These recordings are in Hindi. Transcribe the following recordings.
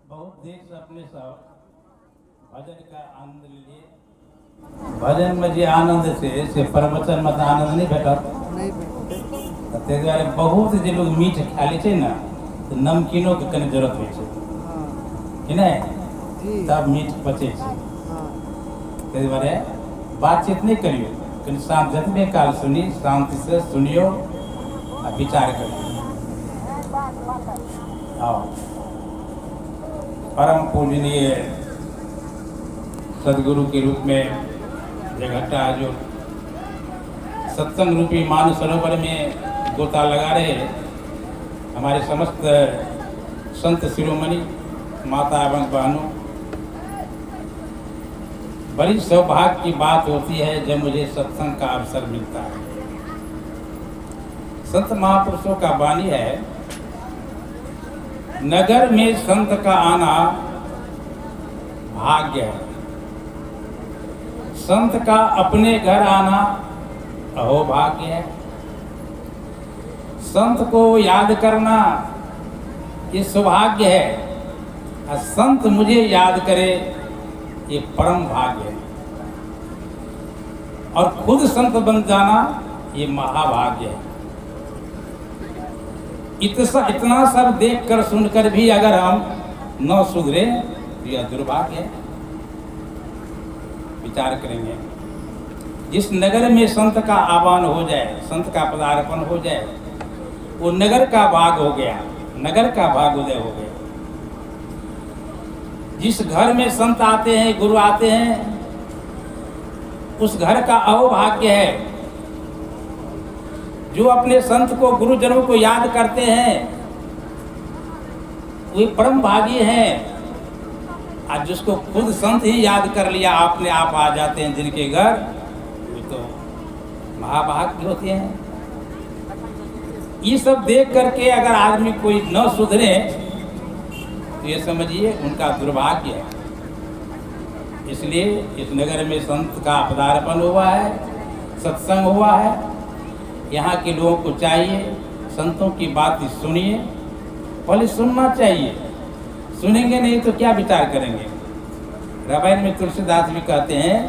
बहुत देर से अपने सब भजन का आनंद लीजिए। भजन में जे आनंद से प्रवचन में तो आनंद नहीं भेटत। ताहि दुआरे बहुत जे लोग मीठ खा लै छै ने तो नमकीनो के कनि जरूरत होइ छै कि नहीं, तब मीठ पचे छै। ताहि दुआरे बातचीत नहीं करियो, कनि शांत जतबे काल सुनी शांति से सुनियो आ विचार करियो। आओ परम पूजनीय सदगुरु के रूप में जगटा जो सत्संग रूपी मानस सरोवर में गोता लगा रहे हमारे समस्त संत शिरोमणि माता एवं बहनों, बड़ी सौभाग्य की बात होती है जब मुझे सत्संग का अवसर मिलता है। संत महापुरुषों का वाणी है, नगर में संत का आना भाग्य है, संत का अपने घर आना अहोभाग्य है। संत को याद करना ये सौभाग्य है, और संत मुझे याद करे ये परम भाग्य है, और खुद संत बन जाना ये महाभाग्य है। इतना सब देखकर सुनकर भी अगर हम न सुधरे तो यह दुर्भाग्य है। विचार करेंगे, जिस नगर में संत का आह्वान हो जाए, संत का पदार्पण हो जाए, वो नगर का भाग हो गया, नगर का भाग्योदय हो गया। जिस घर में संत आते हैं, गुरु आते हैं, उस घर का अहोभाग्य है। जो अपने संत को, गुरुजनों को याद करते हैं वे परम भागी हैं। आज जिसको खुद संत ही याद कर लिया, अपने आप आ जाते हैं जिनके घर, वे तो महाभाग्य होते हैं। ये सब देख करके अगर आदमी कोई न सुधरे तो ये समझिए उनका दुर्भाग्य है। इसलिए इस नगर में संत का पदार्पण हुआ है, सत्संग हुआ है। यहाँ के लोगों को चाहिए संतों की बात सुनिए, पहले सुनना चाहिए। सुनेंगे नहीं तो क्या विचार करेंगे। रामायण में तुलसीदास भी कहते हैं,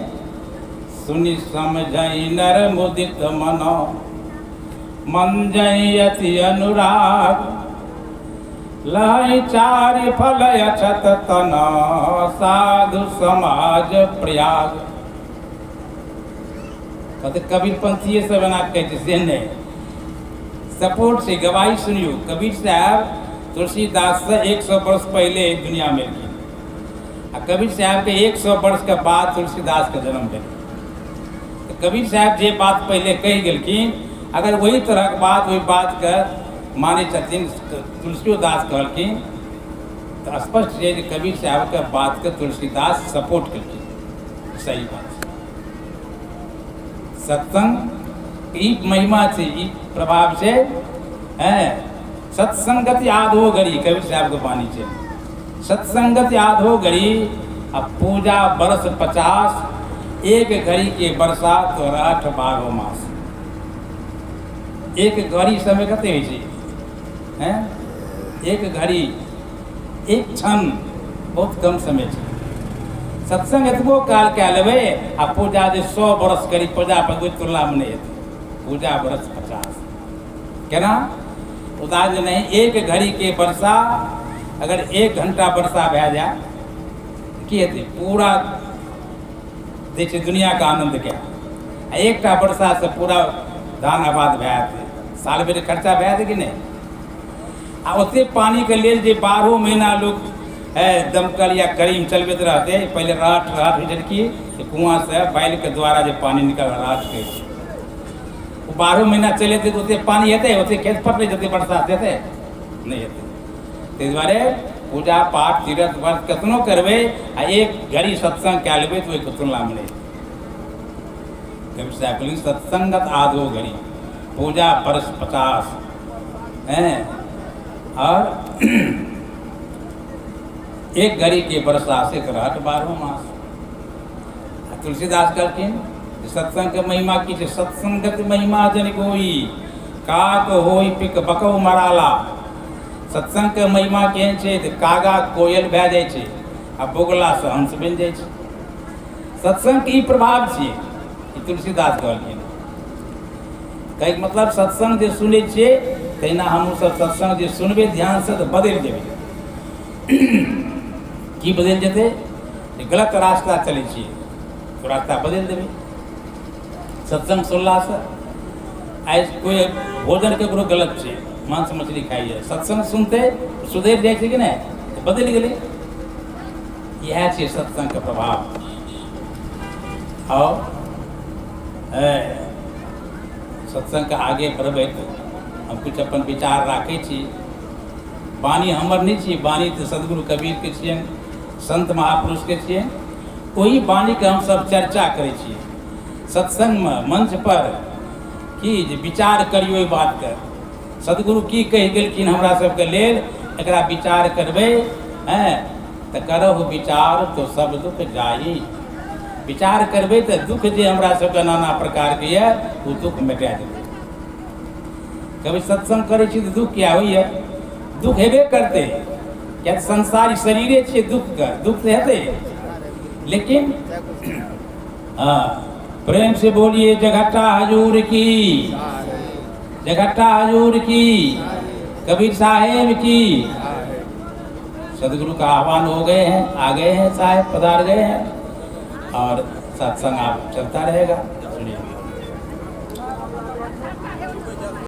सुनि समझई नर मुदित मनो, मन जई अति अनुराग, लहई चारि फल अछत तन, साधु समाज प्रयाग। कहते कबीर पंथी से बना कहते से नहीं, सपोर्ट से गवाही सुनियो। कबीर साहब तुलसीदास से 100 वर्ष पहले दुनिया में की, और कबीर साहब के 100 वर्ष के बाद तुलसीदास का जन्म भेल। तो कबीर साहब जे बात पहले कही गेलखिन, अगर वही तरह के बात वही बात कर माने छथिन तुलसीदास कहलखिन, तो स्पष्ट है कि कबीर साहब के बात के तुलसीदास सपोर्ट करके सही बात। सत्संग की महिमा से, प्रभाव से है। सत्संगत याद हो गरी, कबीर साहब के वाणी से सत्संगत याद हो गरी। अब पूजा बरस 50, एक घड़ी के बरसात और 8 12 मास। एक घड़ी समय कते होइ छै, एक घड़ी एक क्षण बहुत कम समय छै। सत्संग एतबो काल कए लेबै, आ पूजा जे 100 बरस करी पूजा पर कोई तुलना में नहीं हेतै। पूजा बरस 50 केना उदाहरण नहीं। एक घड़ी के वर्षा अगर 1 घंटा वर्षा भए जाए की हेतै, पूरा देख छै दुनिया का आनंद क्या। एकटा वर्षा से पूरा धान आबाद भए जेतै, साल भरि खर्चा भए जेतै कि नहीं। आ ओते पानी के लेल जे 12 महीना लोग दमकल या करीम चलबैत रहते, पहले राठ होइ कि कुआं से बैल के द्वारा जो पानी निकल राठ के, वो 12 महीना चलेते तो ओते पानी हेतै, ओते खेत पर नहीं जते बरसात हेतै नहीं हेतै। ताहि दुआरे पूजा पाठ तीर्थ व्रत कतनो करबै, आ एक घड़ी सत्संग कए लेबै तो ओहि तुलना में नहीं। कबीर साहब कहलिन सत्संगत आधो घड़ी, पूजा बरस 50 और एक घड़ी के वर्षा से 8 12 मास। तुलसीदास कहलखिन सत्संग के महिमा की छै, सत्संगत महिमा जन कोई, काक होई पिक बकौ मराला, सत्संग के महिमा केहन छै तऽ कागा कोयल भए जाइ छै आ बोगला से हंस बनि जाइ छै। सत्संग के ई प्रभाव छियै, ई तुलसीदास कहलखिन। कहैके मतलब सत्संग जे सुनै छियै तहिना हमहूँ सब सत्संग जे सुनबै ध्यान से तऽ बदलि जेबै। की बदलि जेतै? जे गलत रास्ता चलै छियै तो रास्ता बदलि देबै सत्संग सुनलासँ। आइ कोइ भोजन ककरो गलत छै, मांस मछली खाइए, सत्संग सुनते सुधरि जाइ छै कि नहि, तऽ बदलि गेलै। इएह छै सत्संग के प्रभाव। और सत्संग के आगे बढ़बै तऽ हम कुछ अपन विचार राखै छी। वाणी हमर नहीं छियै, वाणी तऽ सदगुरु कबीर के छियनि, संत महापुरुष के छियनि। वही वाणी के हम सब चर्चा करै छियै सत्संग में, मंच पर, कि जे विचार करियो एहि बात के। सदगुरु की कहि गेलखिन हमरा सबके लेल, एकरा विचार करबै तऽ करहु विचार तो सब दुख जाही। विचार करबै तऽ दुख जे हमरा सबके नाना प्रकार के यऽ ओ दुख मिटा देबै। कभी सत्संग करै छी तऽ दुख किया होइए? दुख हेबे करतै, किया संसार शरीरे छियै दुख के, दुख तऽ हेतै। लेकिन प्रेम से बोलिए जगट्टा हजूर की, जगट्टा हजूर की, कबीर साहेब की। सदगुरु का आह्वान हो गए हैं, आ गए हैं, साहेब पधार गए हैं और सत्संग आप चलता रहेगा। सुनिए।